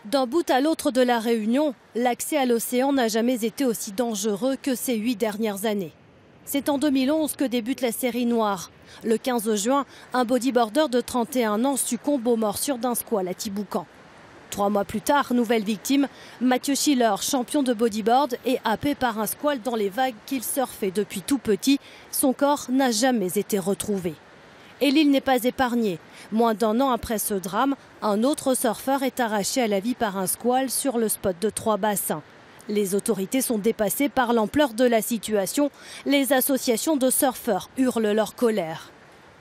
D'un bout à l'autre de la Réunion, l'accès à l'océan n'a jamais été aussi dangereux que ces 8 dernières années. C'est en 2011 que débute la série noire. Le 15 juin, un bodyboarder de 31 ans succombe aux morsures d'un squale à Tiboucan. 3 mois plus tard, nouvelle victime, Mathieu Schiller, champion de bodyboard, est happé par un squale dans les vagues qu'il surfait depuis tout petit. Son corps n'a jamais été retrouvé. Et l'île n'est pas épargnée. Moins d'un an après ce drame, un autre surfeur est arraché à la vie par un squale sur le spot de Trois-Bassins. Les autorités sont dépassées par l'ampleur de la situation. Les associations de surfeurs hurlent leur colère.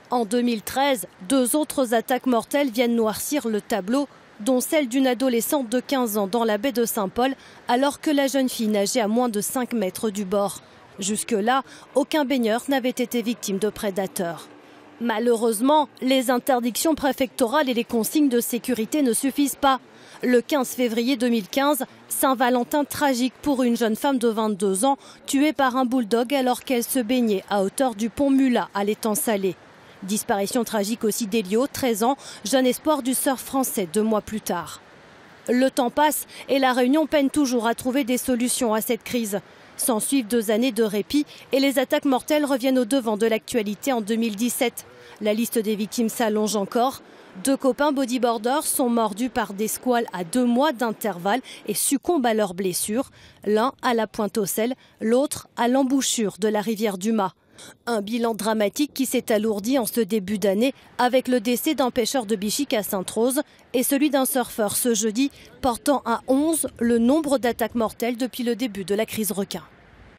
En 2013, 2 autres attaques mortelles viennent noircir le tableau, dont celle d'une adolescente de 15 ans dans la baie de Saint-Paul, alors que la jeune fille nageait à moins de 5 mètres du bord. Jusque-là, aucun baigneur n'avait été victime de prédateurs. Malheureusement, les interdictions préfectorales et les consignes de sécurité ne suffisent pas. Le 15 février 2015, Saint-Valentin tragique pour une jeune femme de 22 ans tuée par un bulldog alors qu'elle se baignait à hauteur du pont Mulat à l'étang Salé. Disparition tragique aussi d'Elio, 13 ans, jeune espoir du surf français 2 mois plus tard. Le temps passe et la Réunion peine toujours à trouver des solutions à cette crise. S'en suivent 2 années de répit et les attaques mortelles reviennent au devant de l'actualité en 2017. La liste des victimes s'allonge encore. 2 copains bodyboarders sont mordus par des squales à 2 mois d'intervalle et succombent à leurs blessures. L'un à la pointe aux selles, l'autre à l'embouchure de la rivière du Mât. Un bilan dramatique qui s'est alourdi en ce début d'année avec le décès d'un pêcheur de bichic à Sainte-Rose et celui d'un surfeur ce jeudi, portant à 11 le nombre d'attaques mortelles depuis le début de la crise requin.